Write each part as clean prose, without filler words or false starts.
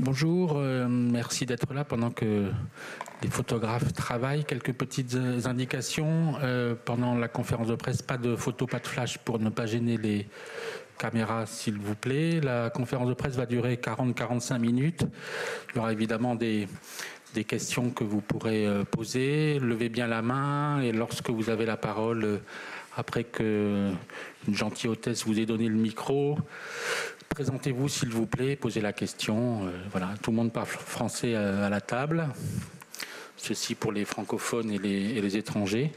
Bonjour, merci d'être là pendant que les photographes travaillent. Quelques petites indications. Pendant la conférence de presse, pas de photos, pas de flash pour ne pas gêner les caméras, s'il vous plaît. La conférence de presse va durer 40-45 minutes. Il y aura évidemment des questions que vous pourrez poser. Levez bien la main et lorsque vous avez la parole, après qu'une gentille hôtesse vous ait donné le micro, présentez-vous s'il vous plaît, posez la question. Voilà, tout le monde parle français à la table. Ceci pour les francophones et les étrangers.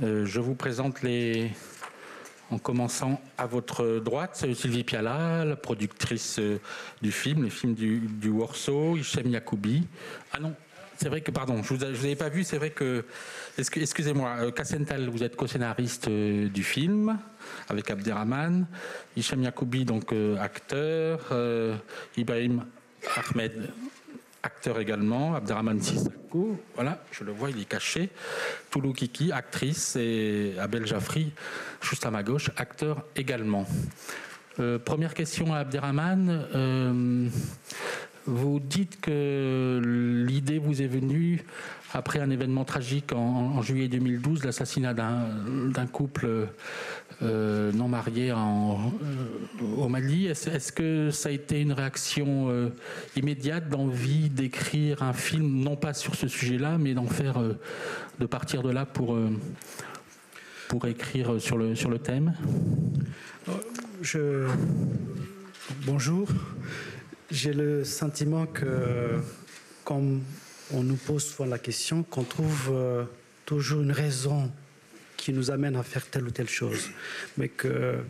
Je vous présente en commençant à votre droite, Sylvie Piala, la productrice du film, les films du Warsaw, Hichem Yacoubi. Ah non, c'est vrai que, pardon, je vous avais pas vu, c'est vrai que, excusez-moi, Kassenthal, vous êtes co-scénariste du film, avec Abderrahmane, Hichem Yacoubi, donc acteur, Ibrahim Ahmed, acteur également, Abderrahmane Sissako, voilà, je le vois, il est caché, Toulou Kiki, actrice, et Abel Jafri, juste à ma gauche, acteur également. Première question à Abderrahmane. Vous dites que l'idée vous est venue après un événement tragique en juillet 2012, l'assassinat d'un couple non marié au Mali. Est-ce que ça a été une réaction immédiate d'envie d'écrire un film, non pas sur ce sujet-là, mais de partir de là pour écrire sur le thème? Bonjour. J'ai le sentiment que, comme on nous pose souvent la question, qu'on trouve toujours une raison qui nous amène à faire telle ou telle chose, mais que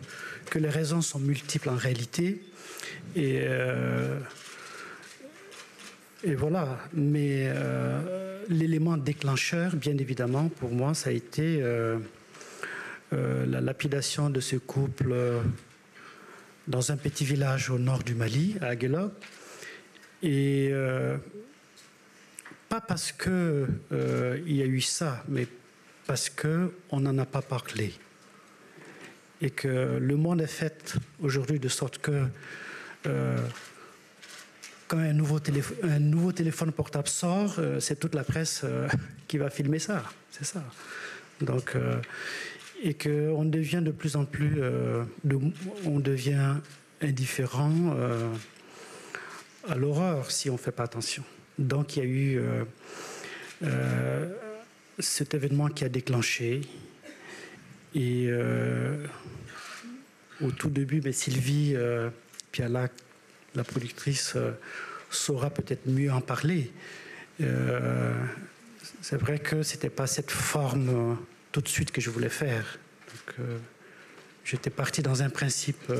les raisons sont multiples en réalité. Et voilà. Mais l'élément déclencheur, bien évidemment, pour moi, ça a été la lapidation de ce couple dans un petit village au nord du Mali, à Aguelog. Et pas parce qu'il y a eu ça, mais parce qu'on n'en a pas parlé. Et que le monde est fait aujourd'hui de sorte que quand un nouveau téléphone portable sort, c'est toute la presse qui va filmer ça. C'est ça. Donc, et qu'on devient de plus en plus, on devient indifférent à l'horreur si on ne fait pas attention. Donc il y a eu cet événement qui a déclenché. Et au tout début, mais Sylvie Piala, la productrice, saura peut-être mieux en parler. C'est vrai que ce n'était pas cette forme tout de suite que je voulais faire. Donc, j'étais parti dans un principe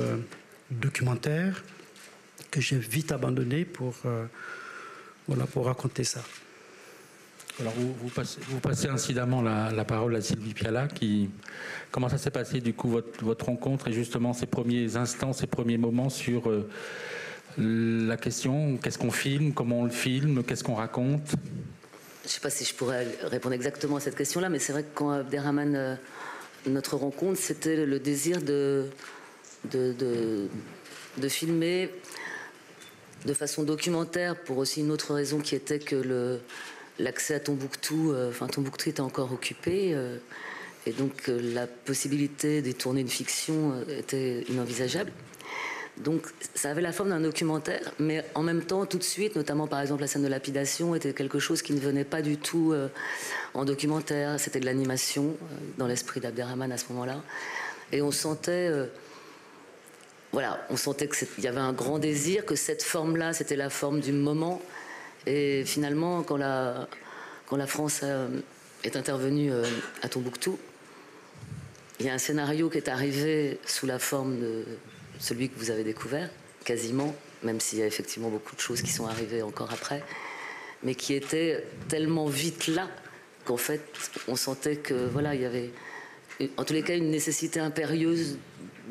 documentaire que j'ai vite abandonné pour raconter ça. Alors vous passez incidemment la parole à Sylvie Piala. Comment ça s'est passé du coup votre rencontre et justement ces premiers instants, ces premiers moments sur la question qu'est-ce qu'on filme, comment on le filme, qu'est-ce qu'on raconte? Je ne sais pas si je pourrais répondre exactement à cette question-là, mais c'est vrai que quand Abderrahmane, notre rencontre, c'était le désir de filmer de façon documentaire pour aussi une autre raison qui était que l'accès à Tombouctou, Tombouctou était encore occupé, et donc la possibilité de tourner une fiction était inenvisageable. Donc ça avait la forme d'un documentaire, mais en même temps, tout de suite, notamment par exemple la scène de lapidation, était quelque chose qui ne venait pas du tout en documentaire. C'était de l'animation dans l'esprit d'Abderrahmane à ce moment-là. Et on sentait, qu'il y avait un grand désir, que cette forme-là, c'était la forme du moment. Et finalement, quand la France est intervenue à Tombouctou, il y a un scénario qui est arrivé sous la forme de celui que vous avez découvert, quasiment, même s'il y a effectivement beaucoup de choses qui sont arrivées encore après, mais qui était tellement vite là qu'en fait, on sentait que il y avait, en tous les cas, une nécessité impérieuse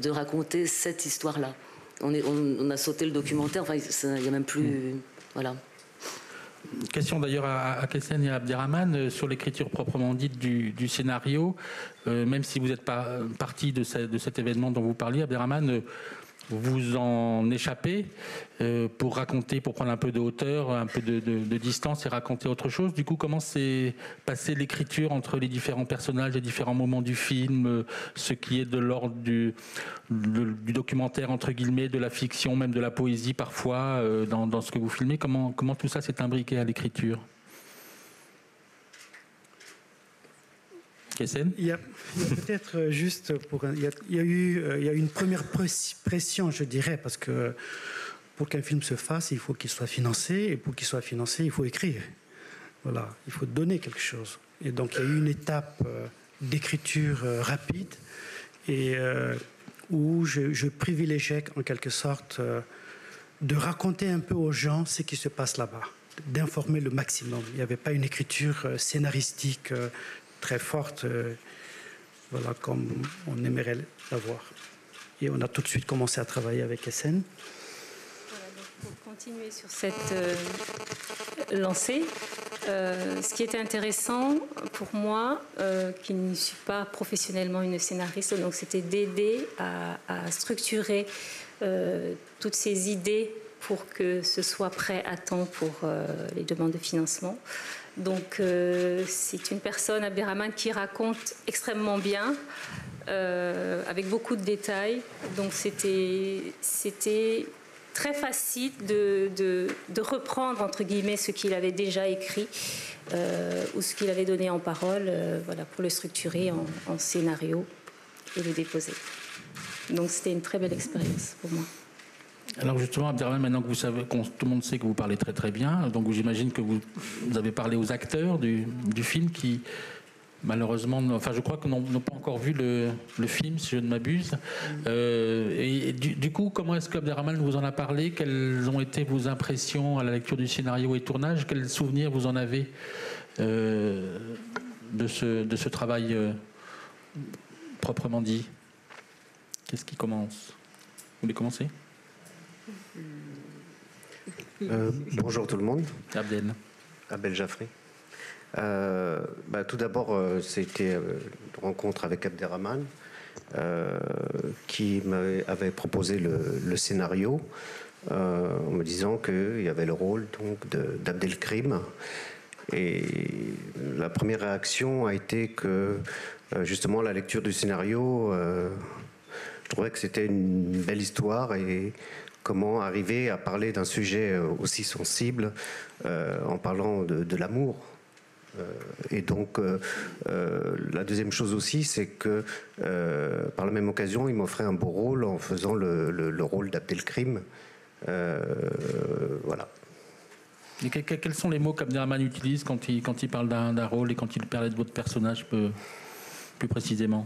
de raconter cette histoire-là. On a sauté le documentaire, il n'y a même plus, voilà. Question d'ailleurs à Kessène et à Abderrahmane sur l'écriture proprement dite du scénario. Même si vous n'êtes pas partie de cet événement dont vous parliez, Abderrahmane, vous en échappez pour raconter, pour prendre un peu de hauteur, un peu de distance et raconter autre chose. Du coup, comment s'est passée l'écriture entre les différents personnages, les différents moments du film, ce qui est de l'ordre du documentaire, entre guillemets, de la fiction, même de la poésie parfois, dans ce que vous filmez. Comment tout ça s'est imbriqué à l'écriture? Il y a peut-être juste il y a eu une première pression, je dirais, parce que pour qu'un film se fasse, il faut qu'il soit financé, et pour qu'il soit financé, il faut écrire. Voilà, il faut donner quelque chose. Et donc il y a eu une étape d'écriture rapide et où je privilégiais en quelque sorte de raconter un peu aux gens ce qui se passe là-bas, d'informer le maximum. Il n'y avait pas une écriture scénaristique très forte, voilà, comme on aimerait l'avoir. Et on a tout de suite commencé à travailler avec SN. Voilà, donc pour continuer sur cette lancée, ce qui était intéressant pour moi, qui ne suis pas professionnellement une scénariste, donc c'était d'aider à structurer toutes ces idées pour que ce soit prêt à temps pour les demandes de financement. Donc c'est une personne, Abderrahmane, qui raconte extrêmement bien, avec beaucoup de détails. Donc c'était très facile de reprendre, entre guillemets, ce qu'il avait déjà écrit ou ce qu'il avait donné en parole, voilà, pour le structurer en scénario et le déposer. Donc c'était une très belle expérience pour moi. Alors justement, Abderrahmane, maintenant que vous savez, tout le monde sait que vous parlez très très bien, donc j'imagine que vous avez parlé aux acteurs du film qui, malheureusement, enfin je crois qu'ils n'ont pas encore vu le film, si je ne m'abuse. Et du coup, comment est-ce qu'Abderrahmane vous en a parlé? Quelles ont été vos impressions à la lecture du scénario et tournage? Quels souvenirs vous en avez de ce travail proprement dit? Qu'est-ce qui commence? Vous voulez commencer? Bonjour tout le monde. Abdel Jaffré. Tout d'abord, c'était une rencontre avec Abderrahmane qui m'avait proposé le scénario en me disant qu'il y avait le rôle d'Abdelkrim. Et la première réaction a été que justement la lecture du scénario, je trouvais que c'était une belle histoire et comment arriver à parler d'un sujet aussi sensible en parlant de l'amour. Et donc, la deuxième chose aussi, c'est que par la même occasion, il m'offrait un beau rôle en faisant le rôle d'Abdelkrim. Voilà. Et quels sont les mots qu'Abderrahmane utilise quand il parle d'un rôle et quand il parlait de votre personnage plus précisément?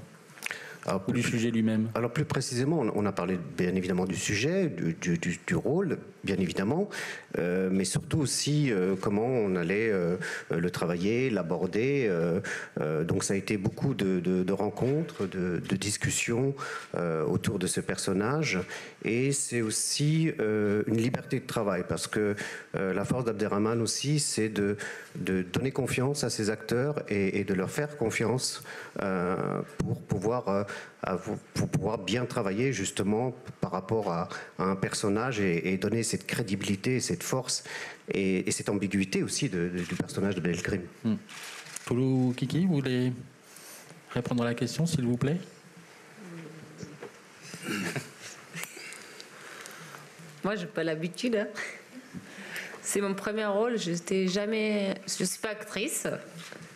Ou du sujet lui-même? Alors plus précisément, on a parlé bien évidemment du sujet, du rôle, bien évidemment, mais surtout aussi comment on allait le travailler, l'aborder. Donc ça a été beaucoup de rencontres, de discussions autour de ce personnage. Et c'est aussi une liberté de travail, parce que la force d'Abderrahmane aussi, c'est de donner confiance à ses acteurs et de leur faire confiance pour pouvoir bien travailler justement par rapport à un personnage et donner cette crédibilité, cette force et cette ambiguïté aussi du personnage de Abdelkrim. Toulou Kiki, vous voulez répondre à la question, s'il vous plaît? Moi, j'ai pas l'habitude. Hein. C'est mon premier rôle. Je suis pas actrice,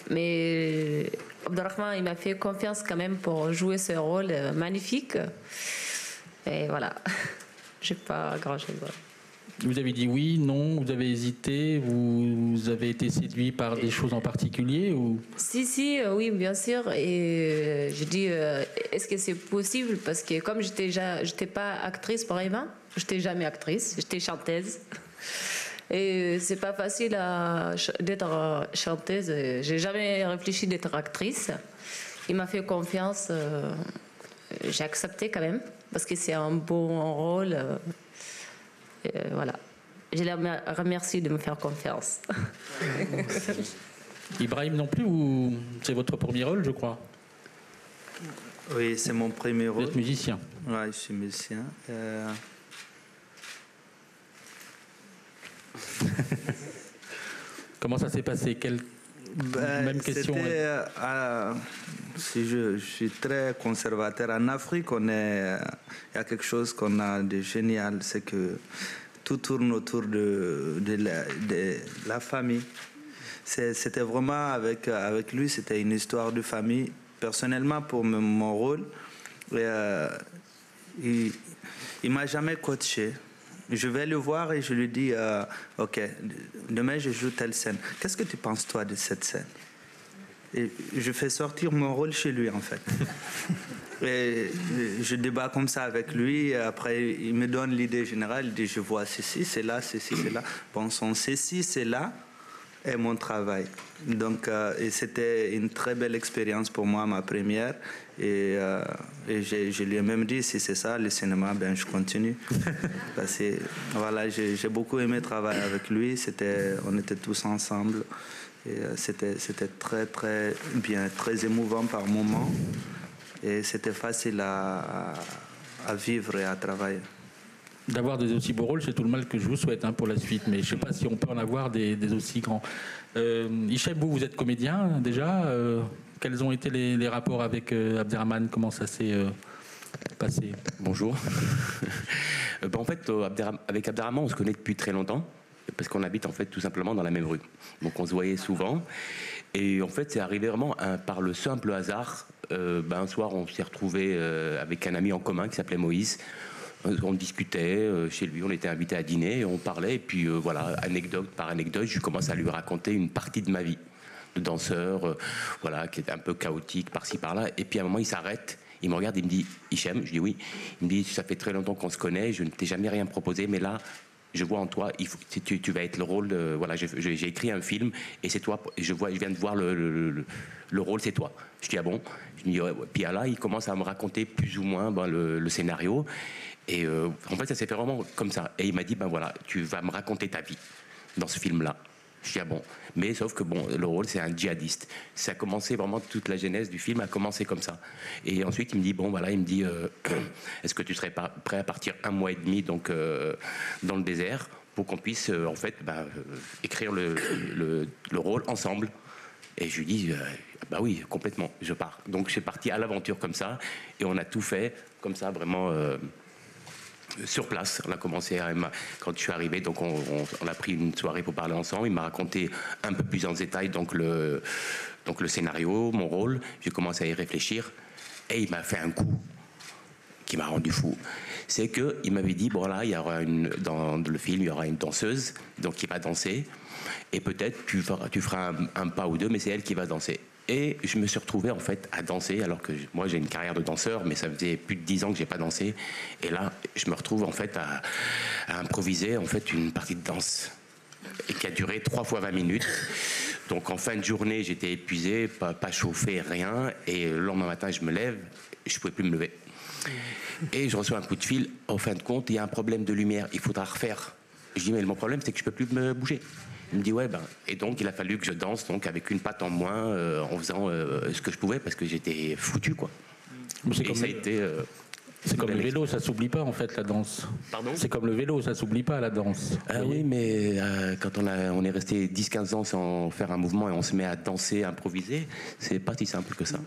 mais Abderrahmane, il m'a fait confiance quand même pour jouer ce rôle magnifique. Et voilà, j'ai pas grand-chose. Vous avez dit oui, non, vous avez hésité, vous avez été séduit par des choses en particulier ou... Si, oui, bien sûr. Et j'ai dit, est-ce que c'est possible? Parce que comme j'étais pas actrice pour Eva, j'étais jamais actrice, j'étais chanteuse. Et c'est pas facile d'être chanteuse. J'ai jamais réfléchi d'être actrice. Il m'a fait confiance. J'ai accepté quand même parce que c'est un bon rôle. Voilà. Je les remercie de me faire confiance. Ibrahim non plus, ou c'est votre premier rôle, je crois? Oui, c'est mon premier Vous rôle. êtes musicien. Oui, je suis musicien. Comment ça s'est passé? Même question. Si je suis très conservateur. En Afrique, il y a quelque chose qu'on a de génial, c'est que tout tourne autour de la famille. C'était vraiment avec lui, c'était une histoire de famille. Personnellement, pour mon rôle, il m'a jamais coaché. Je vais le voir et je lui dis, OK, demain je joue telle scène. Qu'est-ce que tu penses, toi, de cette scène? Et je fais sortir mon rôle chez lui, en fait. Et je débat comme ça avec lui. Et après, il me donne l'idée générale. Il dit, je vois ceci, c'est là, ceci, c'est là. Bon, son ceci, c'est là, est mon travail. Donc, et c'était une très belle expérience pour moi, ma première. Et je lui ai même dit, si c'est ça, le cinéma, ben, je continue. Parce que, voilà, j'ai beaucoup aimé travailler avec lui. On était tous ensemble. Et c'était très, très bien, très émouvant par moments. Et c'était facile à vivre et à travailler. D'avoir des aussi beaux rôles, c'est tout le mal que je vous souhaite pour la suite, mais je ne sais pas si on peut en avoir des aussi grands. Hichem, vous êtes comédien déjà. Quels ont été les rapports avec Abderrahmane? Comment ça s'est passé? Bonjour. En fait, avec Abderrahmane, on se connaît depuis très longtemps, parce qu'on habite en fait tout simplement dans la même rue. Donc on se voyait souvent. Et en fait, c'est arrivé vraiment par le simple hasard. Un soir, on s'est retrouvé avec un ami en commun qui s'appelait Moïse. On discutait chez lui, on était invités à dîner, on parlait, et puis voilà, anecdote par anecdote, je commence à lui raconter une partie de ma vie de danseur, voilà, qui était un peu chaotique par-ci par-là. Et puis à un moment, il s'arrête, il me regarde, il me dit « Hichem ?» Je dis « Oui ». Il me dit « Ça fait très longtemps qu'on se connaît, je ne t'ai jamais rien proposé, mais là, je vois en toi, tu vas être le rôle de... Voilà, j'ai écrit un film, et c'est toi, je viens de voir le rôle, c'est toi. » Je dis « Ah bon ?» Je dis, ouais. Puis là, il commence à me raconter plus ou moins le scénario. Et en fait, ça s'est fait vraiment comme ça. Et il m'a dit, voilà, tu vas me raconter ta vie dans ce film-là. Je dis, ah bon. Mais sauf que, le rôle, c'est un djihadiste. Ça a commencé vraiment, toute la genèse du film a commencé comme ça. Et ensuite, il me dit, il me dit, est-ce que tu serais prêt à partir 1 mois et demi donc, dans le désert pour qu'on puisse, en fait, écrire le rôle ensemble? Et je lui dis, oui, complètement, je pars. Donc, je suis parti à l'aventure comme ça. Et on a tout fait comme ça, vraiment... sur place, on a commencé quand je suis arrivé, donc on a pris une soirée pour parler ensemble. Il m'a raconté un peu plus en détail donc le scénario, mon rôle. J'ai commencé à y réfléchir et il m'a fait un coup qui m'a rendu fou. C'est que il m'avait dit là, il y aura dans le film, il y aura une danseuse donc qui va danser et peut-être tu feras un pas ou deux, mais c'est elle qui va danser. Et je me suis retrouvé en fait à danser, alors que moi j'ai une carrière de danseur, mais ça faisait plus de 10 ans que j'ai pas dansé. Et là, je me retrouve en fait à improviser en fait une partie de danse et qui a duré 3 fois 20 minutes. Donc en fin de journée, j'étais épuisé, pas chauffé, rien. Et le lendemain matin, je me lève, je pouvais plus me lever. Et je reçois un coup de fil. En fin de compte, il y a un problème de lumière, il faudra refaire. Je dis mais mon problème, c'est que je peux plus me bouger. Il me dit ouais et donc il a fallu que je danse donc avec une patte en moins en faisant ce que je pouvais parce que j'étais foutu quoi. C'est comme le vélo, ça s'oublie pas en fait la danse. Pardon ? C'est comme le vélo, ça s'oublie pas la danse. Ah oui, mais quand on est resté 10-15 ans sans faire un mouvement et on se met à danser, à improviser, c'est pas si simple que ça.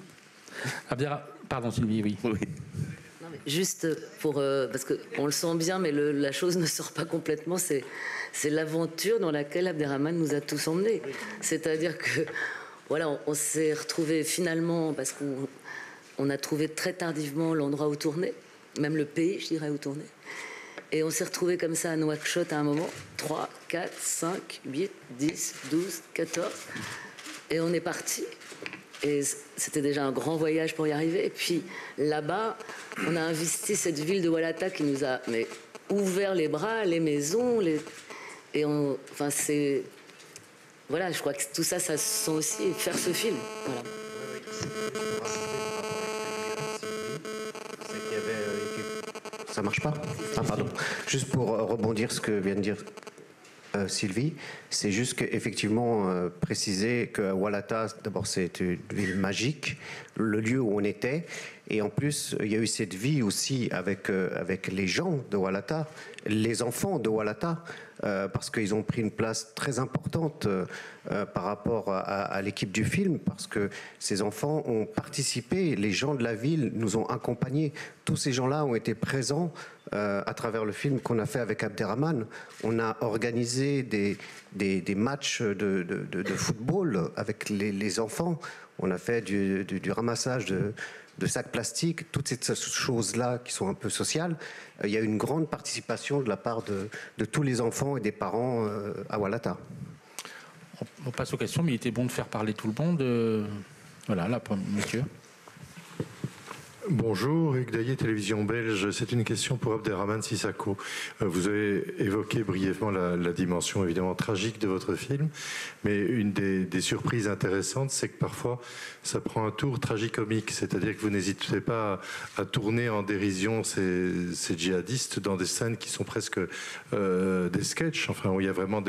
Pardon Sylvie, oui. Non, mais juste pour parce qu'on le sent bien, mais la chose ne sort pas complètement. C'est l'aventure dans laquelle Abderrahmane nous a tous emmenés. C'est-à-dire que voilà, on s'est retrouvés finalement parce qu'on a trouvé très tardivement l'endroit où tourner, même le pays, je dirais, où tourner. Et on s'est retrouvés comme ça à Nouakchott à un moment, 3, 4, 5, 8, 10, 12, 14. Et on est parti. Et c'était déjà un grand voyage pour y arriver. Et puis là-bas, on a investi cette ville de Walata qui nous a ouvert les bras, les maisons, c'est... Voilà, je crois que tout ça, ça se sent aussi faire ce film. Voilà. Ça marche pas ? Ah pardon. Juste pour rebondir ce que vient de dire Sylvie. C'est juste qu'effectivement, préciser que Walata, d'abord, c'est une ville magique, le lieu où on était. Et en plus, il y a eu cette vie aussi avec les gens de Walata, les enfants de Walata, parce qu'ils ont pris une place très importante par rapport à l'équipe du film, parce que ces enfants ont participé, les gens de la ville nous ont accompagnés. Tous ces gens-là ont été présents à travers le film qu'on a fait avec Abderrahmane. On a organisé des matchs de football avec les enfants. On a fait du ramassage de sacs plastiques, toutes ces choses-là qui sont un peu sociales. Il y a une grande participation de la part de tous les enfants et des parents à Walata. On passe aux questions, mais il était bon de faire parler tout le monde. Voilà, là, monsieur. Bonjour, Hugues Daillé, Télévision Belge. C'est une question pour Abderrahmane Sissako. Vous avez évoqué brièvement la dimension évidemment tragique de votre film, mais une des surprises intéressantes, c'est que parfois ça prend un tour tragicomique, c'est-à-dire que vous n'hésitez pas à tourner en dérision ces djihadistes dans des scènes qui sont presque des sketchs, enfin où il y a vraiment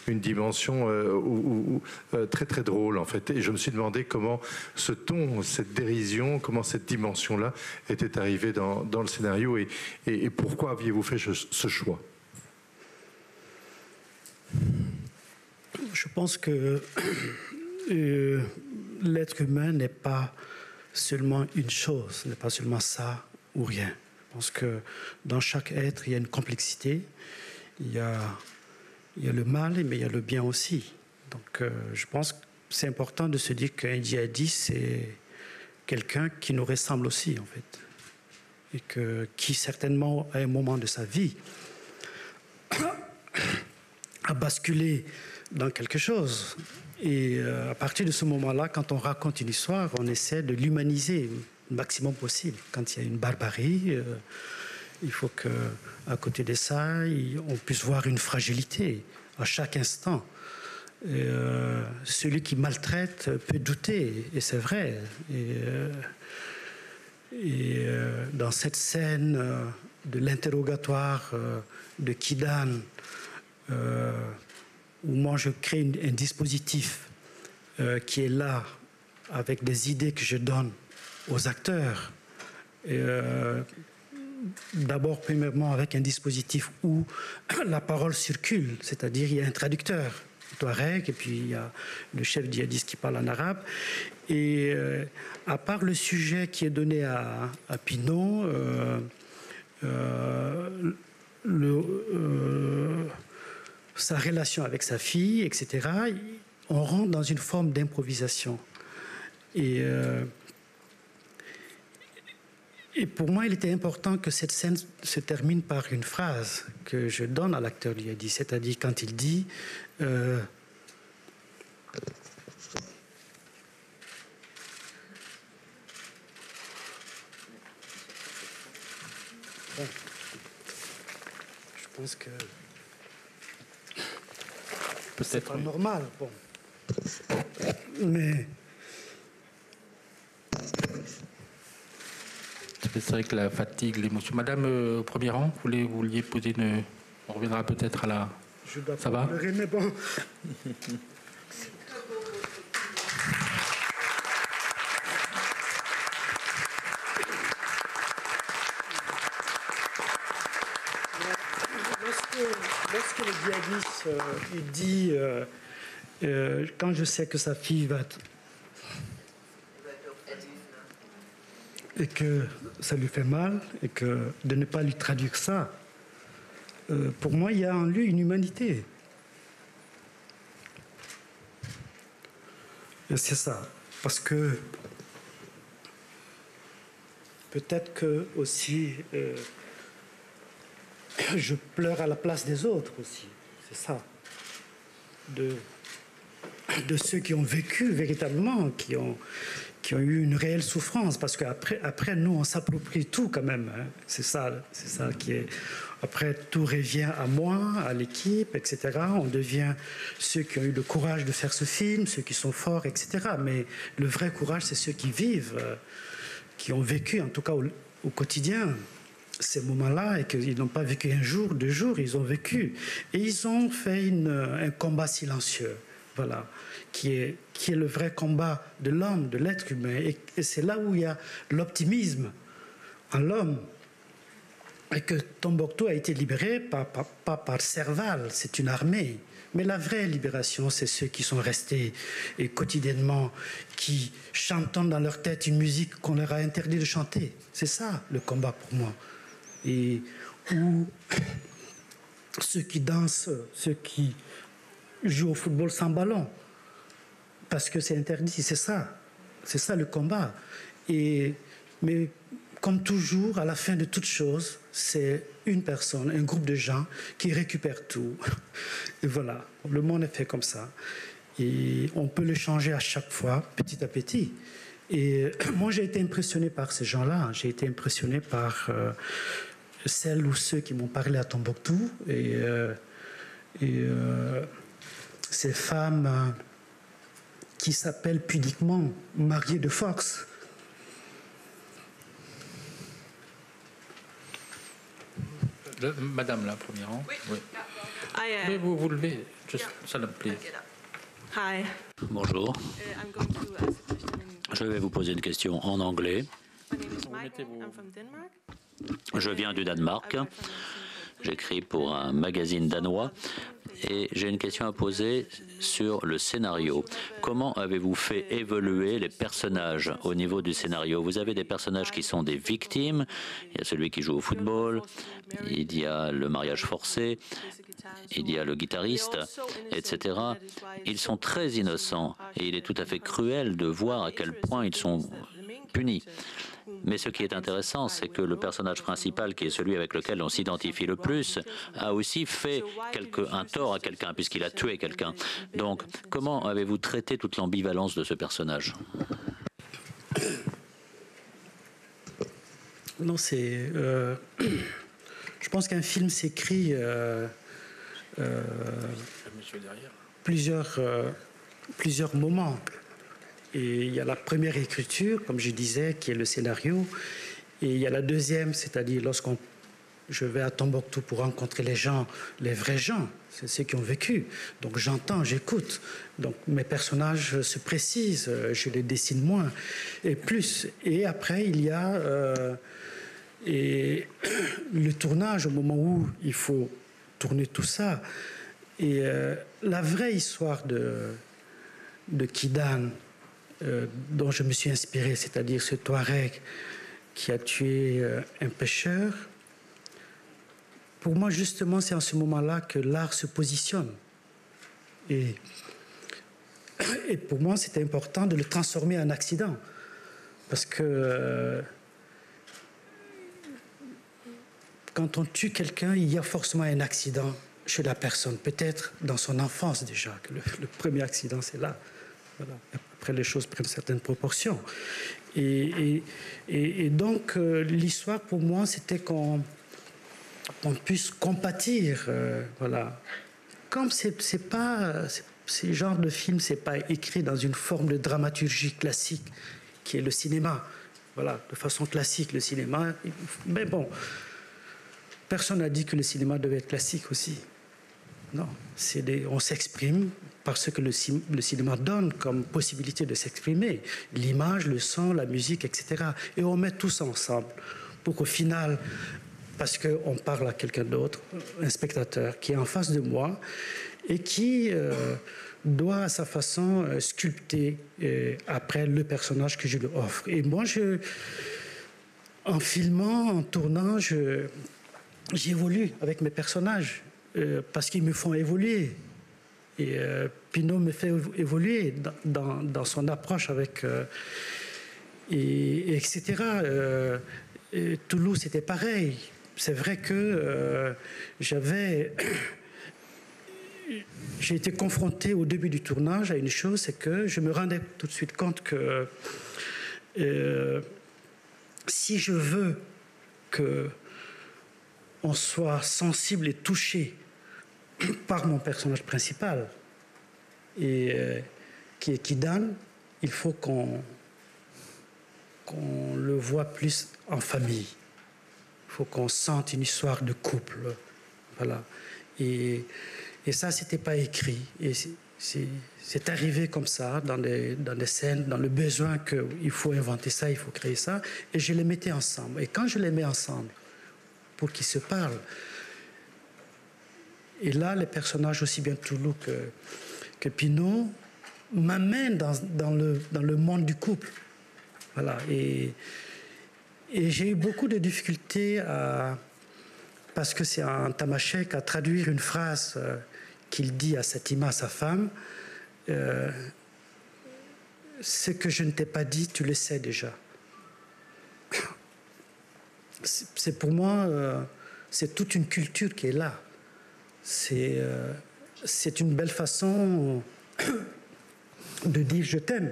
une dimension très très drôle en fait. Et je me suis demandé comment ce ton, cette dérision, comment cette dimension-là était arrivé dans le scénario et pourquoi aviez-vous fait ce choix? Je pense que l'être humain n'est pas seulement une chose, n'est pas seulement ça ou rien. Je pense que dans chaque être, il y a une complexité, il y a le mal, mais il y a le bien aussi. Donc je pense que c'est important de se dire qu'un djihadiste, c'est quelqu'un qui nous ressemble aussi, en fait, et qui certainement, à un moment de sa vie, a basculé dans quelque chose. Et à partir de ce moment-là, quand on raconte une histoire, on essaie de l'humaniser le maximum possible. Quand il y a une barbarie, il faut qu'à côté de ça, on puisse voir une fragilité à chaque instant. Celui qui maltraite peut douter, et c'est vrai. Et dans cette scène de l'interrogatoire de Kidane, où moi je crée un dispositif qui est là, avec des idées que je donne aux acteurs, d'abord, premièrement, avec un dispositif où la parole circule, c'est-à-dire il y a un traducteur touareg, et puis il y a le chef djihadiste qui parle en arabe. Et à part le sujet qui est donné à Pinon, sa relation avec sa fille, etc., on rentre dans une forme d'improvisation. Et pour moi, il était important que cette scène se termine par une phrase que je donne à l'acteur djihadiste, c'est-à-dire quand il dit je pense que c'est pas normal, bon. Mais c'est vrai que la fatigue, l'émotion. Madame, au premier rang, vous vouliez poser une... On reviendra peut-être à la... Je dois ça va pleurer, mais bon. Lorsque le djihadiste il dit quand je sais que sa fille va être... et que ça lui fait mal, et que de ne pas lui traduire ça, pour moi, il y a en lui une humanité. Et c'est ça. Parce que peut-être que aussi je pleure à la place des autres aussi. C'est ça. De ceux qui ont vécu véritablement, qui ont eu une réelle souffrance, parce qu'après, nous, on s'approprie tout quand même. Hein. C'est ça qui est... Après, tout revient à moi, à l'équipe, etc. On devient ceux qui ont eu le courage de faire ce film, ceux qui sont forts, etc. Mais le vrai courage, c'est ceux qui vivent, qui ont vécu, en tout cas au quotidien, ces moments-là et qu'ils n'ont pas vécu un jour, 2 jours, ils ont vécu. Et ils ont fait un combat silencieux, voilà, qui est le vrai combat de l'homme, de l'être humain. Et c'est là où il y a l'optimisme en l'homme. Et que Tombouctou a été libéré pas par Serval, c'est une armée. Mais la vraie libération, c'est ceux qui sont restés et quotidiennement, qui chantent dans leur tête une musique qu'on leur a interdit de chanter. C'est ça le combat pour moi. Et où ceux qui dansent, ceux qui jouent au football sans ballon, parce que c'est interdit, c'est ça le combat. Mais comme toujours, à la fin de toute chose, c'est une personne, un groupe de gens qui récupèrent tout. Et voilà, le monde est fait comme ça. Et on peut le changer à chaque fois, petit à petit. Et moi, j'ai été impressionné par ces gens-là. J'ai été impressionné par celles ou ceux qui m'ont parlé à Tombouctou. Et ces femmes qui s'appellent pudiquement mariées de force. Madame, la première. Hein? Oui. Oui. Mais vous levez, ça me plaît. Hi. Bonjour. I'm going to ask a question Je vais vous poser une question en anglais. My name is Michael. I'm from Denmark. Je viens du Danemark. J'écris pour un magazine danois et j'ai une question à poser sur le scénario. Comment avez-vous fait évoluer les personnages au niveau du scénario? Vous avez des personnages qui sont des victimes. Il y a celui qui joue au football, il y a le mariage forcé, il y a le guitariste, etc. Ils sont très innocents et il est tout à fait cruel de voir à quel point ils sont punis. Mais ce qui est intéressant, c'est que le personnage principal, qui est celui avec lequel on s'identifie le plus, a aussi fait un tort à quelqu'un, puisqu'il a tué quelqu'un. Donc, comment avez-vous traité toute l'ambivalence de ce personnage? Non, c'est... je pense qu'un film s'écrit plusieurs moments. Et il y a la première écriture, comme je disais, qui est le scénario. Et il y a la deuxième, c'est-à-dire je vais à Tombouctou pour rencontrer les gens, les vrais gens, c'est ceux qui ont vécu. Donc j'entends, j'écoute. Donc mes personnages se précisent, je les dessine moins et plus. Et après, il y a le tournage, au moment où il faut tourner tout ça. Et la vraie histoire de Kidane, dont je me suis inspiré, c'est-à-dire ce Touareg qui a tué un pêcheur. Pour moi, justement, c'est en ce moment-là que l'art se positionne. Et pour moi, c'était important de le transformer en accident. Parce que quand on tue quelqu'un, il y a forcément un accident chez la personne. Peut-être dans son enfance déjà, que le premier accident, c'est là. Voilà. Après, les choses prennent certaines proportions. Et donc, l'histoire, pour moi, c'était qu'on puisse compatir. Voilà. Comme ce genre de film, c'est pas écrit dans une forme de dramaturgie classique, qui est le cinéma. Voilà, de façon classique, le cinéma. Mais bon, personne n'a dit que le cinéma devait être classique aussi. Non, on s'exprime parce que le cinéma donne comme possibilité de s'exprimer. L'image, le son, la musique, etc. Et on met tout ça ensemble pour qu'au final, parce qu'on parle à quelqu'un d'autre, un spectateur qui est en face de moi et qui doit à sa façon sculpter après le personnage que je lui offre. Et moi, en filmant, en tournant, j'évolue avec mes personnages parce qu'ils me font évoluer. Et Pinault me fait évoluer dans son approche avec... etc. Toulouse, c'était pareil. C'est vrai que j'ai été confronté au début du tournage à une chose, c'est que je me rendais tout de suite compte que si je veux qu'on soit sensible et touché par mon personnage principal, qui est Kidane, il faut qu'on le voit plus en famille. Il faut qu'on sente une histoire de couple. Voilà. Et ça, c'était pas écrit. Et c'est arrivé comme ça, dans des scènes, dans le besoin qu'il faut inventer ça, il faut créer ça. Et je les mettais ensemble. Et quand je les mets ensemble, pour qu'ils se parlent, et là, les personnages, aussi bien Toulouse que Pinault, m'amènent dans le monde du couple. Voilà. Et j'ai eu beaucoup de difficultés parce que c'est un tamashek, à traduire une phrase qu'il dit à Satima, sa femme. Ce que je ne t'ai pas dit, tu le sais déjà. C'est pour moi, c'est toute une culture qui est là. C'est une belle façon de dire je t'aime.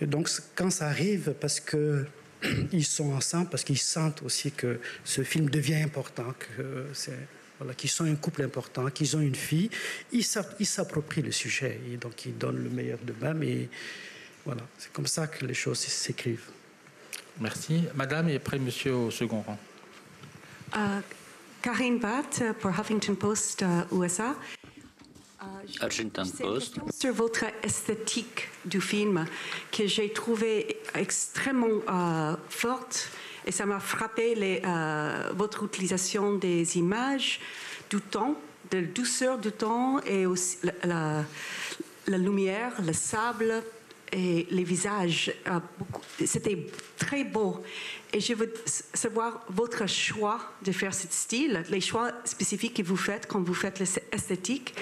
Et donc quand ça arrive, parce qu'ils sont ensemble, parce qu'ils sentent aussi que ce film devient important, qu'ils sont un couple important, qu'ils ont une fille, ils s'approprient le sujet et donc ils donnent le meilleur d'eux-mêmes et voilà, c'est comme ça que les choses s'écrivent. Merci. Madame et après monsieur au second rang. Karine Batt pour Huffington Post USA. Huffington Post. Sur votre esthétique du film que j'ai trouvé extrêmement forte et ça m'a frappé votre utilisation des images, du temps, de la douceur du temps et aussi la lumière, le sable et les visages. C'était très beau. Et je veux savoir votre choix de faire ce style, les choix spécifiques que vous faites quand vous faites l'esthétique.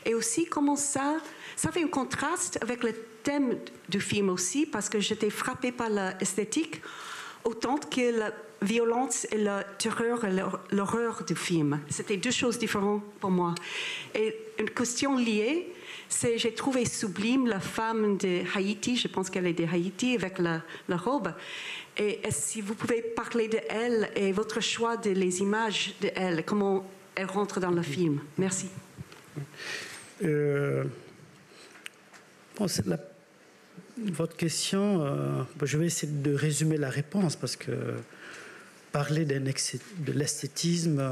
Et aussi comment ça fait un contraste avec le thème du film aussi, parce que j'étais frappée par l'esthétique autant que la violence et la terreur et l'horreur du film. C'était deux choses différentes pour moi. Et une question liée, c'est j'ai trouvé sublime la femme de Haïti, je pense qu'elle est de Haïti, avec la robe. Et si vous pouvez parler d'elle et votre choix les images d'elle, comment elle rentre dans le film. Merci. Votre question, je vais essayer de résumer la réponse parce que parler de l'esthétisme,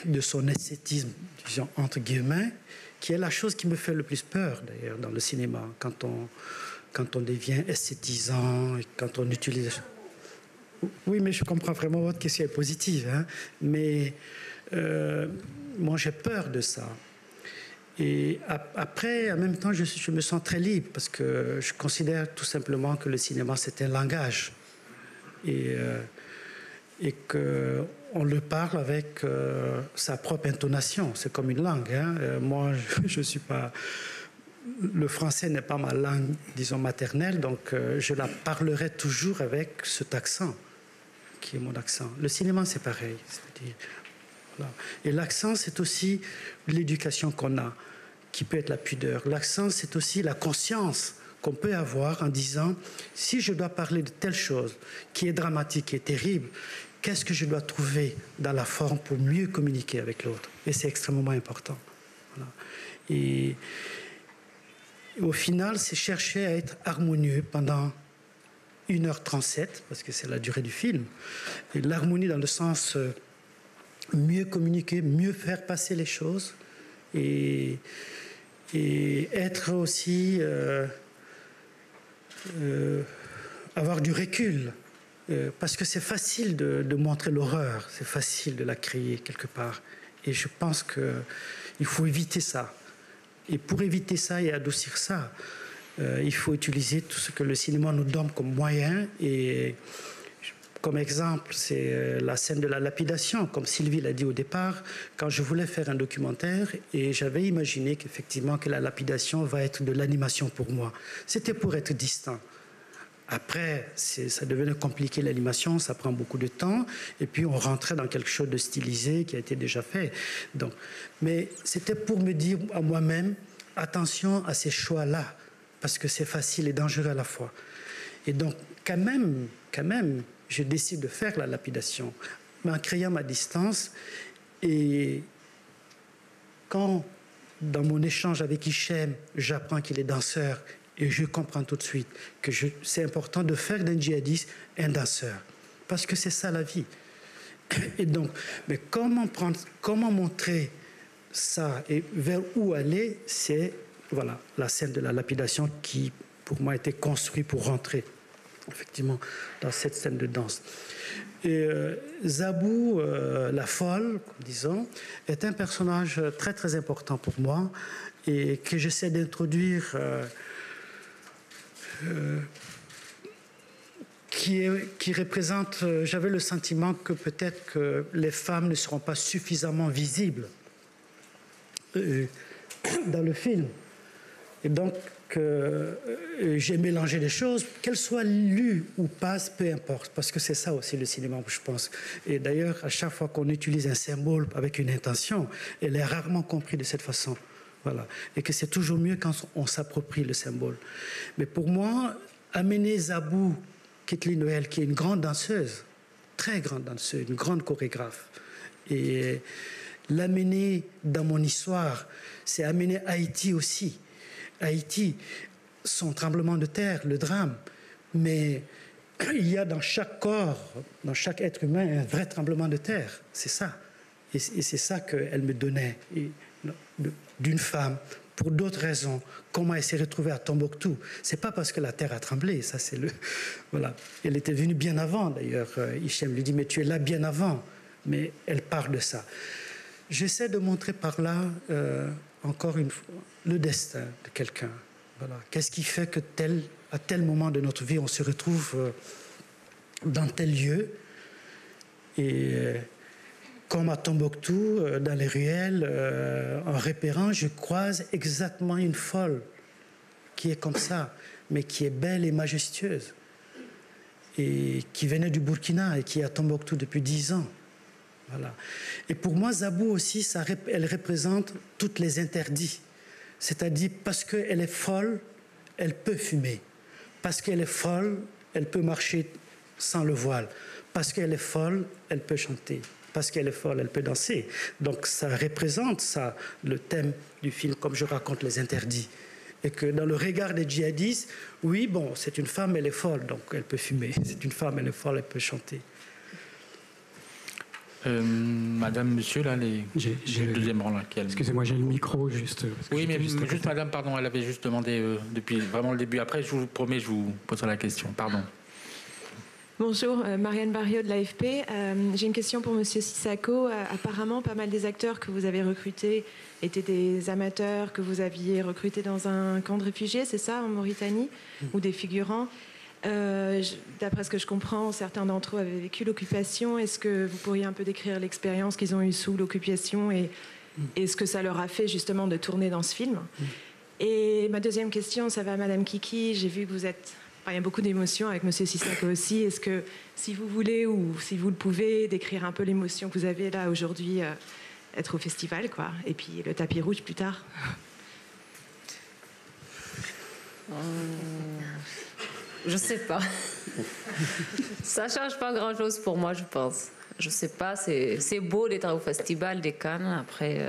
de son esthétisme, disons, entre guillemets, qui est la chose qui me fait le plus peur d'ailleurs dans le cinéma, quand on devient esthétisant et quand on utilise... Oui, mais je comprends vraiment votre question est positive, hein, mais moi j'ai peur de ça. Et après, en même temps, je me sens très libre parce que je considère tout simplement que le cinéma, c'est un langage et qu'on le parle avec sa propre intonation. C'est comme une langue. Hein. Moi, je suis pas... Le français n'est pas ma langue, disons, maternelle, donc je la parlerai toujours avec cet accent qui est mon accent. Le cinéma, c'est pareil. C'est-à-dire, voilà. Et l'accent, c'est aussi l'éducation qu'on a, qui peut être la pudeur. L'accent, c'est aussi la conscience qu'on peut avoir en disant, si je dois parler de telle chose qui est dramatique, qui est terrible, qu'est-ce que je dois trouver dans la forme pour mieux communiquer avec l'autre? Et c'est extrêmement important. Voilà. Et au final, c'est chercher à être harmonieux pendant 1h37, parce que c'est la durée du film. Et l'harmonie dans le sens mieux communiquer, mieux faire passer les choses et être aussi avoir du recul parce que c'est facile de montrer l'horreur, c'est facile de la créer quelque part et je pense qu'il faut éviter ça et pour éviter ça et adoucir ça il faut utiliser tout ce que le cinéma nous donne comme moyen et comme exemple, c'est la scène de la lapidation, comme Sylvie l'a dit au départ, quand je voulais faire un documentaire et j'avais imaginé qu'effectivement que la lapidation va être de l'animation pour moi. C'était pour être distant. Après, ça devenait compliqué l'animation, ça prend beaucoup de temps et puis on rentrait dans quelque chose de stylisé qui a été déjà fait. Donc, mais c'était pour me dire à moi-même, attention à ces choix-là, parce que c'est facile et dangereux à la fois. Et donc, quand même, je décide de faire la lapidation, mais en créant ma distance. Et quand, dans mon échange avec Hichem, j'apprends qu'il est danseur Et je comprends tout de suite que c'est important de faire d'un djihadiste un danseur. Parce que c'est ça la vie. Et donc, mais comment montrer ça et vers où aller, c'est voilà, la scène de la lapidation qui, pour moi, a été construite pour rentrer, effectivement, dans cette scène de danse. Et Zabou, la folle, disons, est un personnage très, très important pour moi et que j'essaie d'introduire... qui représente, j'avais le sentiment que peut-être que les femmes ne seront pas suffisamment visibles dans le film. Et donc, j'ai mélangé les choses, qu'elles soient lues ou pas, peu importe, parce que c'est ça aussi le cinéma, je pense. Et d'ailleurs, à chaque fois qu'on utilise un symbole avec une intention, elle est rarement comprise de cette façon. Voilà. Et que c'est toujours mieux quand on s'approprie le symbole. Mais pour moi, amener Zabou, Kathleen Noël, qui est une grande danseuse, très grande danseuse, une grande chorégraphe, et l'amener dans mon histoire, c'est amener Haïti aussi. Haïti, son tremblement de terre, le drame, mais il y a dans chaque corps, dans chaque être humain, un vrai tremblement de terre. C'est ça. Et c'est ça qu'elle me donnait, d'une femme, pour d'autres raisons. Comment elle s'est retrouvée à Tombouctou. C'est pas parce que la terre a tremblé, ça c'est le... Voilà. Elle était venue bien avant, d'ailleurs. Hichem lui dit, mais tu es là bien avant. Mais elle parle de ça. J'essaie de montrer par là, encore une fois, le destin de quelqu'un. Voilà. Qu'est-ce qui fait que à tel moment de notre vie, on se retrouve dans tel lieu et... Comme à Tombouctou, dans les ruelles, en repérant, je croise exactement une folle qui est comme ça, mais qui est belle et majestueuse, et qui venait du Burkina et qui est à Tombouctou depuis 10 ans. Voilà. Et pour moi, Zabou aussi, elle représente tous les interdits. C'est-à-dire, parce qu'elle est folle, elle peut fumer. Parce qu'elle est folle, elle peut marcher sans le voile. Parce qu'elle est folle, elle peut chanter. Parce qu'elle est folle, elle peut danser. Donc ça représente ça, le thème du film, comme je raconte les interdits. Et que dans le regard des djihadistes, oui, bon, c'est une femme, elle est folle, donc elle peut fumer. C'est une femme, elle est folle, elle peut chanter. Madame, monsieur, là, j'ai le deuxième rang là. Excusez-moi, j'ai le micro juste. Oui, mais juste madame, pardon, elle avait juste demandé depuis vraiment le début. Après, je vous promets, je vous poserai la question. Pardon. Bonjour, Marianne Barriot de l'AFP. J'ai une question pour Monsieur Sissako. Apparemment, pas mal des acteurs que vous avez recrutés étaient des amateurs que vous aviez recrutés dans un camp de réfugiés, c'est ça, en Mauritanie, ou des figurants. D'après ce que je comprends, certains d'entre eux avaient vécu l'occupation. Est-ce que vous pourriez un peu décrire l'expérience qu'ils ont eue sous l'occupation et ce que ça leur a fait justement de tourner dans ce film? Et ma deuxième question, ça va à Madame Kiki. J'ai vu que vous êtes... Enfin, il y a beaucoup d'émotions avec Monsieur Sissako aussi. Est-ce que, si vous voulez ou si vous le pouvez, décrire un peu l'émotion que vous avez là aujourd'hui, être au festival, quoi, et puis le tapis rouge plus tard? Je sais pas. Ça change pas grand-chose pour moi, je pense. Je sais pas, c'est beau d'être au festival des Cannes. Après,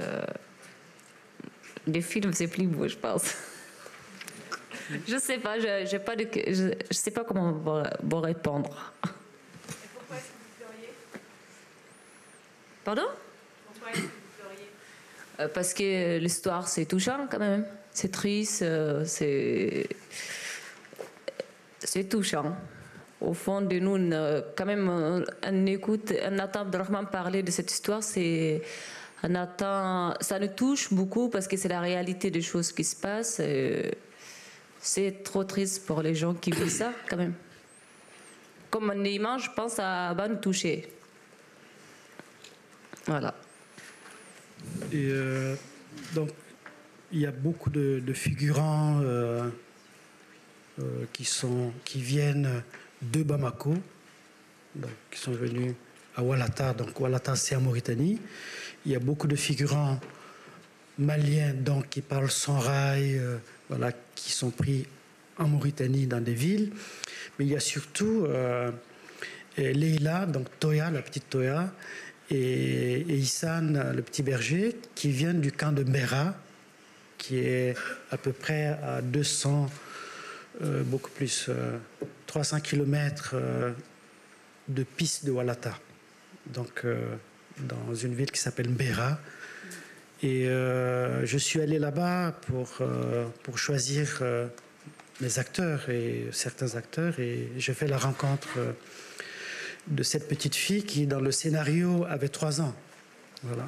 les films, c'est plus beau, je pense. Je sais pas, j'ai pas de, je sais pas comment vous répondre. Et pourquoi est-ce que vous pleuriez? Pardon? Pourquoi est-ce que vous pleuriez? Parce que l'histoire, c'est touchant quand même. C'est triste, c'est touchant. Au fond de nous, quand même, on écoute, on entend Abdelrahman parler de cette histoire, ça nous touche beaucoup parce que c'est la réalité des choses qui se passent. C'est trop triste pour les gens qui vivent ça, quand même. Comme une image, je pense, ça va nous toucher. Voilà. Et donc, il y a beaucoup de figurants qui viennent de Bamako, donc, qui sont venus à Oualata. Donc, Oualata, c'est en Mauritanie. Il y a beaucoup de figurants maliens, donc, qui parlent sans rail, voilà, qui sont pris en Mauritanie dans des villes. Mais il y a surtout Leila, donc Toya, la petite Toya, et Issan, le petit berger, qui viennent du camp de Mera, qui est à peu près à 200 beaucoup plus, 300 km de piste de Walata, donc dans une ville qui s'appelle Mbera. Et je suis allé là-bas pour choisir mes acteurs et certains acteurs, et j'ai fait la rencontre de cette petite fille qui, dans le scénario, avait 3 ans. Voilà.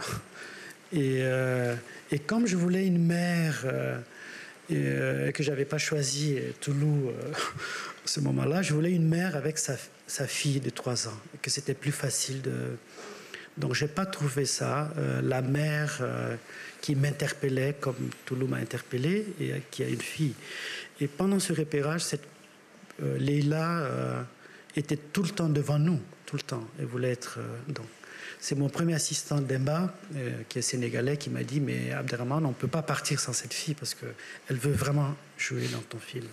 Et comme je voulais une mère et que je n'avais pas choisi Toulouse à ce moment-là, je voulais une mère avec sa fille de 3 ans, et que c'était plus facile de... Donc je n'ai pas trouvé ça. La mère qui m'interpellait comme Toulouse m'a interpellé, et qui a une fille. Et pendant ce repérage, Leïla était tout le temps devant nous, tout le temps. Elle voulait être... donc, c'est mon premier assistant Demba, qui est sénégalais, qui m'a dit « Mais Abderrahmane, on ne peut pas partir sans cette fille parce qu'elle veut vraiment jouer dans ton film. »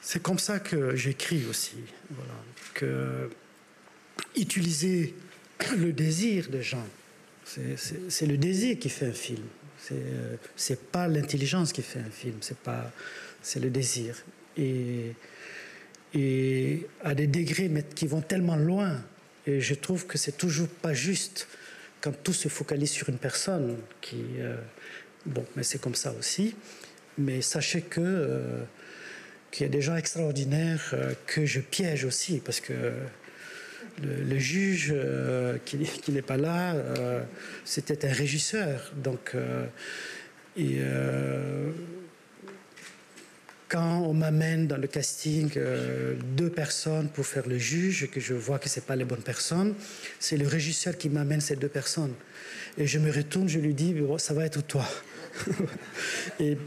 C'est comme ça que j'écris aussi. Voilà. Que utiliser le désir des gens, c'est le désir qui fait un film. C'est pas l'intelligence qui fait un film, c'est le désir. Et à des degrés qui vont tellement loin. Et je trouve que c'est toujours pas juste quand tout se focalise sur une personne qui... bon, mais c'est comme ça aussi. Mais sachez qu'il y a des gens extraordinaires que je piège aussi, parce que le juge qui n'est pas là, c'était un régisseur. Donc, quand on m'amène dans le casting 2 personnes pour faire le juge et que je vois que ce n'est pas les bonnes personnes, c'est le régisseur qui m'amène ces 2 personnes. Et je me retourne, je lui dis, bon, ça va être toi. Et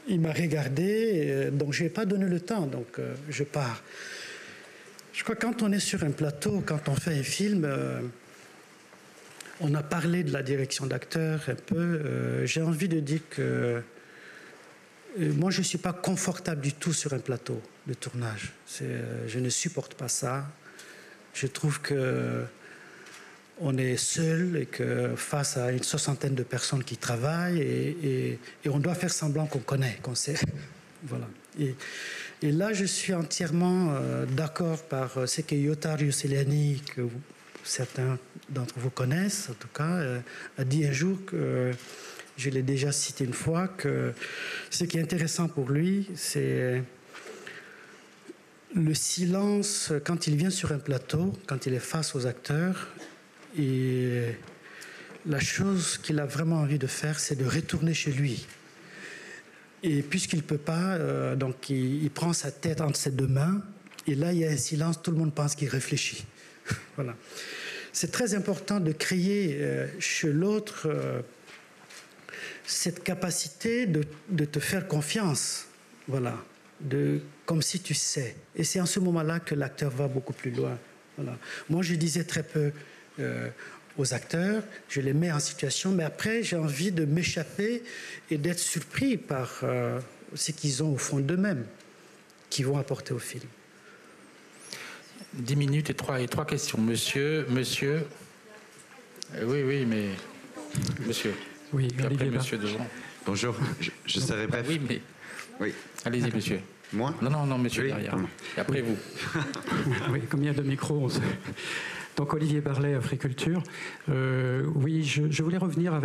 il m'a regardé, donc je n'ai pas donné le temps, donc je pars. Je crois que quand on est sur un plateau, quand on fait un film, on a parlé de la direction d'acteur un peu. J'ai envie de dire que moi, je ne suis pas confortable du tout sur un plateau de tournage. Je ne supporte pas ça. Je trouve qu'on est seul et que face à une 60aine de personnes qui travaillent et on doit faire semblant qu'on connaît, qu'on sait. Voilà. Et là, je suis entièrement d'accord par ce que Yotar Yousseliani, que certains d'entre vous connaissent, en tout cas, a dit un jour que... Je l'ai déjà cité une fois, que ce qui est intéressant pour lui, c'est le silence quand il vient sur un plateau, quand il est face aux acteurs. Et la chose qu'il a vraiment envie de faire, c'est de retourner chez lui. Et puisqu'il ne peut pas, donc il prend sa tête entre ses 2 mains, et là, il y a un silence, tout le monde pense qu'il réfléchit. Voilà. C'est très important de créer chez l'autre... cette capacité de te faire confiance, voilà, comme si tu sais. Et c'est en ce moment-là que l'acteur va beaucoup plus loin. Voilà. Moi, je disais très peu aux acteurs, je les mets en situation, mais après, j'ai envie de m'échapper et d'être surpris par ce qu'ils ont au fond d'eux-mêmes, qu'ils vont apporter au film. 10 minutes et trois questions. Monsieur. Oui, mais... Monsieur. Oui, après, monsieur Dejean. Bonjour, je serai bref. Oui, mais... Oui. Allez-y, monsieur. Moi ? Non, monsieur, oui, derrière. Et après, vous. Oui, comme il y a 2 micros, on sait. Donc, Olivier Barlet, Africulture. Oui, je voulais revenir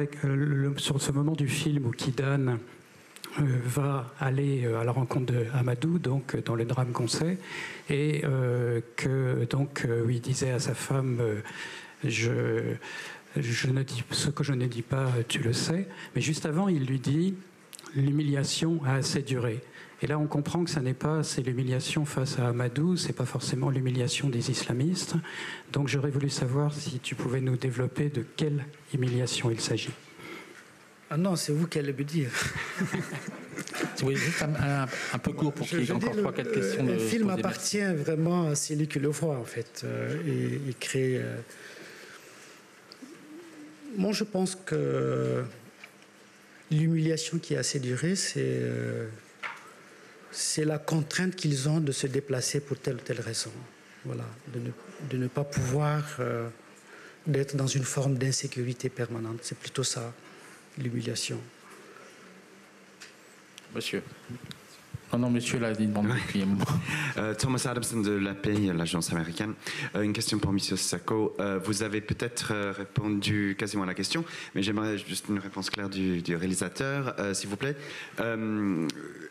sur ce moment du film où Kidane va aller à la rencontre de Amadou, donc dans le drame qu'on sait, et où il disait à sa femme je ne dis ce que je ne dis pas, tu le sais. Mais juste avant, il lui dit l'humiliation a assez duré. Et là, on comprend que c'est l'humiliation face à Amadou, c'est pas forcément l'humiliation des islamistes. Donc, j'aurais voulu savoir si tu pouvais nous développer de quelle humiliation il s'agit. Ah non, c'est vous qui allez me dire. Oui, juste un peu court pour qu'il y ait encore 3-4 questions. Le film appartient vraiment à celui qui le voit, en fait. Il crée... Moi, je pense que l'humiliation qui a assez duré, c'est la contrainte qu'ils ont de se déplacer pour telle ou telle raison. Voilà, de ne pas pouvoir d'être dans une forme d'insécurité permanente. C'est plutôt ça, l'humiliation. Monsieur. Non, monsieur l'a dit depuis un moment. Thomas Adamson de l'API, l'agence américaine. Une question pour monsieur Sissako. Vous avez peut-être répondu quasiment à la question, mais j'aimerais juste une réponse claire du réalisateur, s'il vous plaît.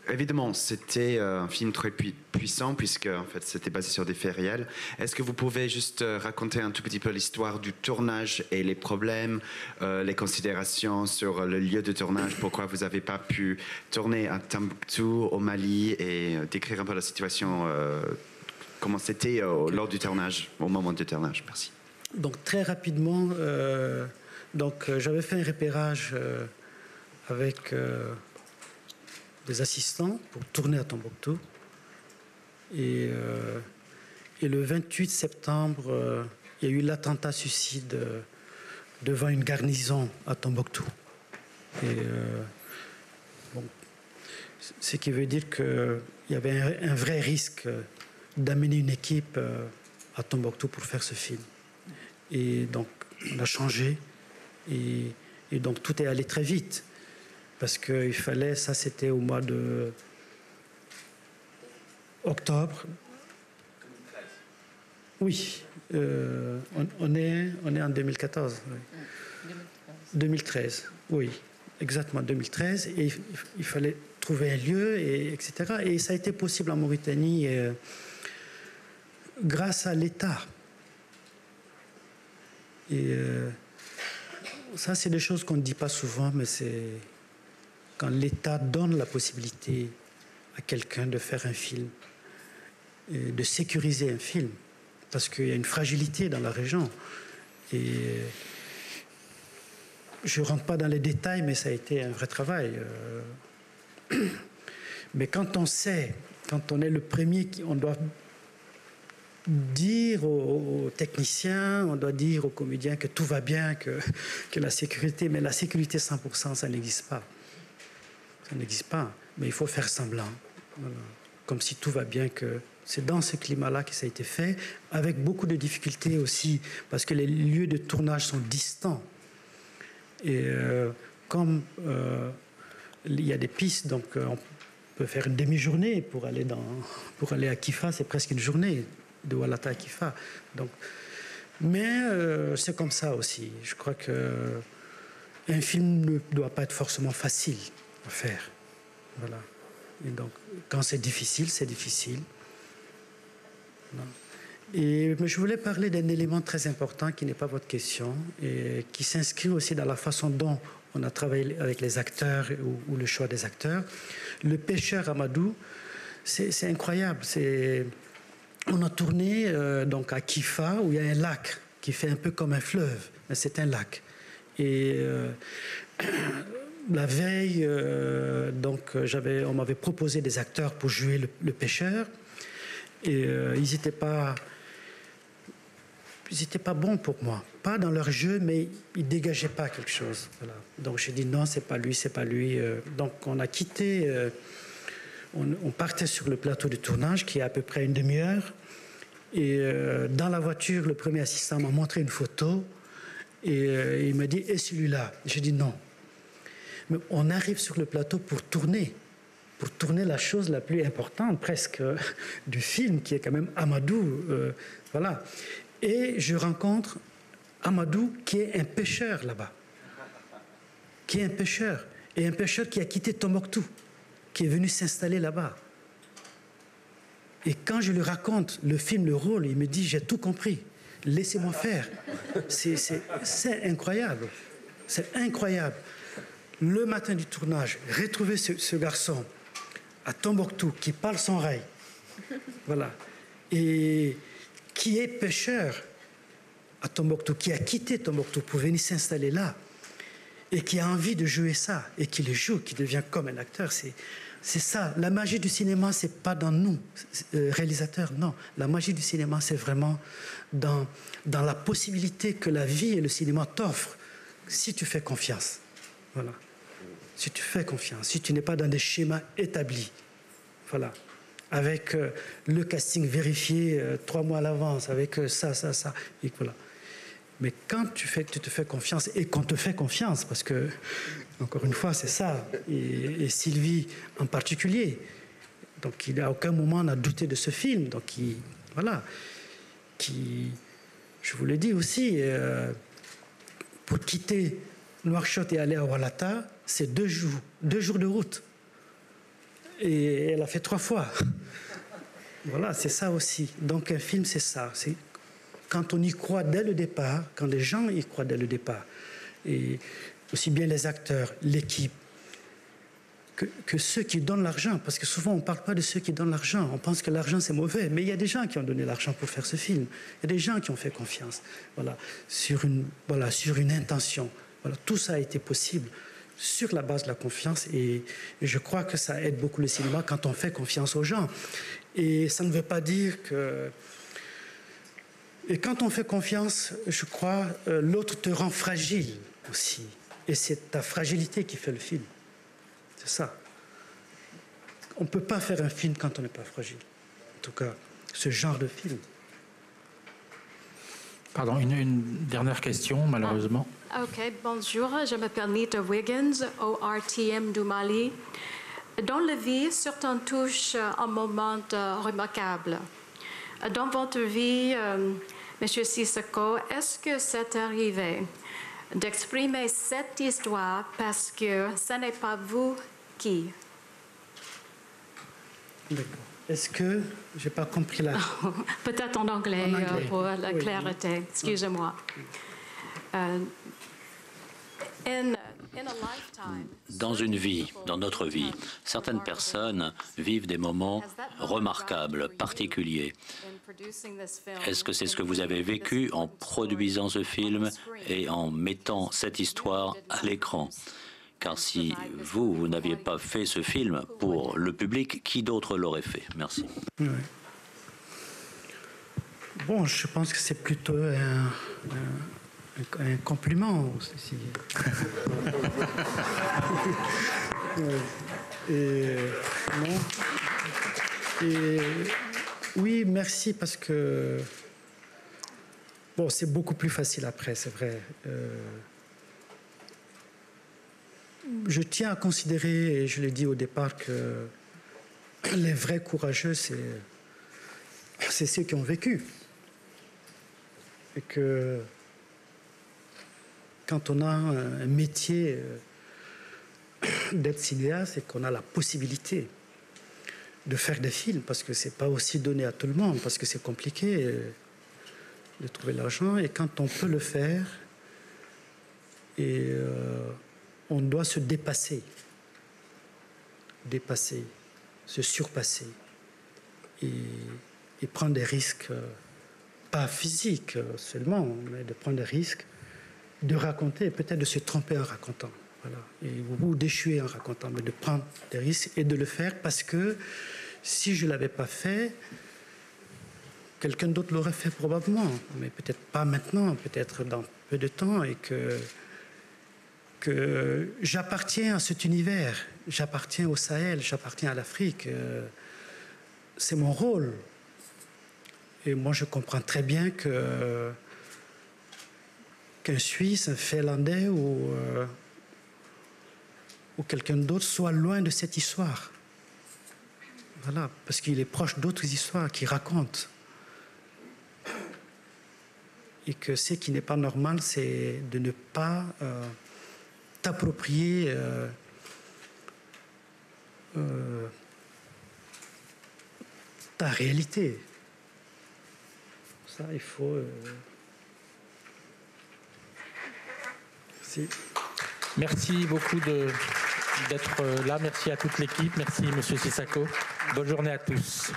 Évidemment, c'était un film très puissant, puisque en fait, c'était basé sur des faits réels. Est-ce que vous pouvez juste raconter un tout petit peu l'histoire du tournage et les problèmes, les considérations sur le lieu de tournage, pourquoi vous n'avez pas pu tourner à Tombouctou, au Mali, et décrire un peu la situation, comment c'était lors du tournage, au moment du tournage. Merci. Donc très rapidement, j'avais fait un repérage avec des assistants pour tourner à Tombouctou. Et le 28 septembre, il y a eu l'attentat suicide devant une garnison à Tombouctou. Et ce qui veut dire qu'il y avait un vrai risque d'amener une équipe à Tombouctou pour faire ce film. Et donc, on a changé. Et donc, tout est allé très vite. Parce qu'il fallait, ça c'était au mois de octobre. Oui, on est en 2014. Oui. 2013, oui, exactement 2013. Et il fallait trouver un lieu, etc. Et ça a été possible en Mauritanie grâce à l'État. Et ça, c'est des choses qu'on ne dit pas souvent, mais c'est quand l'État donne la possibilité à quelqu'un de faire un film, et de sécuriser un film, parce qu'il y a une fragilité dans la région. Et je ne rentre pas dans les détails, mais ça a été un vrai travail. Mais quand on sait, quand on est le premier, on doit dire aux techniciens, on doit dire aux comédiens que tout va bien, que la sécurité, mais la sécurité 100%, ça n'existe pas. Ça n'existe pas, mais il faut faire semblant, voilà. Comme si tout va bien, que c'est dans ce climat-là que ça a été fait, avec beaucoup de difficultés aussi, parce que les lieux de tournage sont distants. Et comme il y a des pistes, donc on peut faire une demi-journée pour aller à Kifa, c'est presque une journée de Walata à Kifa. Donc, mais c'est comme ça aussi. Je crois qu'un film ne doit pas être forcément facile à faire. Voilà. Et donc, quand c'est difficile, c'est difficile. Mais je voulais parler d'un élément très important qui n'est pas votre question et qui s'inscrit aussi dans la façon dont on a travaillé avec les acteurs ou le choix des acteurs. Le pêcheur Amadou, c'est incroyable. On a tourné donc à Kifa, où il y a un lac qui fait un peu comme un fleuve, mais c'est un lac. Et la veille, on m'avait proposé des acteurs pour jouer le pêcheur, et ils n'étaient pas bons pour moi. Pas dans leur jeu, mais ils ne dégageaient pas quelque chose. Voilà. Donc j'ai dit non, c'est pas lui. Donc on a quitté, on partait sur le plateau de tournage qui est à peu près une demi-heure. Et dans la voiture, le premier assistant m'a montré une photo et il m'a dit « Et celui-là ?» J'ai dit non. Mais on arrive sur le plateau pour tourner la chose la plus importante presque du film, qui est quand même Amadou. Voilà. Et je rencontre Amadou, qui est un pêcheur là-bas. Qui est un pêcheur. Et un pêcheur qui a quitté Tombouctou, qui est venu s'installer là-bas. Et quand je lui raconte le film, le rôle, il me dit « J'ai tout compris. Laissez-moi faire. » C'est incroyable. C'est incroyable. Le matin du tournage, retrouver ce garçon à Tombouctou qui parle son rail, voilà, et qui est pêcheur à Tombouctou, qui a quitté Tombouctou pour venir s'installer là, et qui a envie de jouer ça, et qui le joue, qui devient comme un acteur, c'est ça. La magie du cinéma, c'est pas dans nous, réalisateurs, non. La magie du cinéma, c'est vraiment dans la possibilité que la vie et le cinéma t'offrent, si tu fais confiance. Voilà. Si tu fais confiance, si tu n'es pas dans des schémas établis, voilà, avec le casting vérifié 3 mois à l'avance, avec ça, et voilà. Mais quand tu te fais confiance, et qu'on te fait confiance, parce que, encore une fois, c'est ça, et Sylvie en particulier, Donc il n'y a aucun moment on a douté de ce film. Donc je vous l'ai dit aussi, pour quitter Nouakchott et aller à Oualata, c'est 2 jours de route. Et elle a fait 3 fois. Voilà, c'est ça aussi. Donc un film, c'est ça. C'est quand on y croit dès le départ, quand les gens y croient dès le départ, et aussi bien les acteurs, l'équipe, que ceux qui donnent l'argent, parce que souvent on ne parle pas de ceux qui donnent l'argent, on pense que l'argent c'est mauvais, mais il y a des gens qui ont donné l'argent pour faire ce film, il y a des gens qui ont fait confiance, voilà, sur une intention. Voilà, tout ça a été possible sur la base de la confiance, et je crois que ça aide beaucoup le cinéma quand on fait confiance aux gens. Et ça ne veut pas dire que... Et quand on fait confiance, je crois, l'autre te rend fragile aussi. Et c'est ta fragilité qui fait le film. C'est ça. On ne peut pas faire un film quand on n'est pas fragile. En tout cas, ce genre de film. Pardon, une dernière question, malheureusement. Ok, bonjour, je m'appelle Nita Wiggins, au RTM du Mali. Dans la vie, certains touchent un moment remarquable. Dans votre vie, M. Sissoko, est-ce que c'est arrivé d'exprimer cette histoire parce que ce n'est pas vous qui? D'accord. Est-ce que... Je n'ai pas compris la... Peut-être en anglais, pour la clarité. Excusez-moi. Dans une vie, dans notre vie, certaines personnes vivent des moments remarquables, particuliers. Est-ce que c'est ce que vous avez vécu en produisant ce film et en mettant cette histoire à l'écran? Car si vous n'aviez pas fait ce film pour le public, qui d'autre l'aurait fait? Merci. Oui. Bon, je pense que c'est plutôt un compliment, ceci. Oui, merci, parce que bon, c'est beaucoup plus facile après, c'est vrai. Je tiens à considérer, et je l'ai dit au départ, que les vrais courageux, c'est ceux qui ont vécu. Et que quand on a un métier d'être cinéaste, c'est qu'on a la possibilité de faire des films, parce que c'est pas aussi donné à tout le monde, parce que c'est compliqué de trouver l'argent. Et quand on peut le faire, et on doit se dépasser, se surpasser et prendre des risques, pas physiques seulement, mais de prendre des risques, de raconter, peut-être de se tromper en racontant, voilà, ou d'échouer en racontant, mais de prendre des risques et de le faire, parce que si je ne l'avais pas fait, quelqu'un d'autre l'aurait fait probablement, mais peut-être pas maintenant, peut-être dans peu de temps, et que j'appartiens à cet univers, j'appartiens au Sahel, j'appartiens à l'Afrique. C'est mon rôle. Et moi, je comprends très bien qu'un Suisse, un Finlandais ou quelqu'un d'autre soit loin de cette histoire. Voilà, parce qu'il est proche d'autres histoires qu'il raconte. Et que ce qui n'est pas normal, c'est de ne pas t'approprier ta réalité. Ça, il faut... Merci. Merci beaucoup d'être là. Merci à toute l'équipe. Merci, Monsieur Sissako. Bonne journée à tous.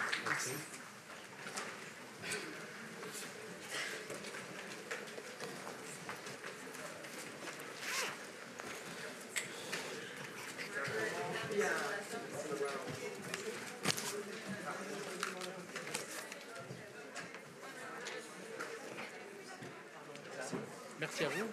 Merci à vous.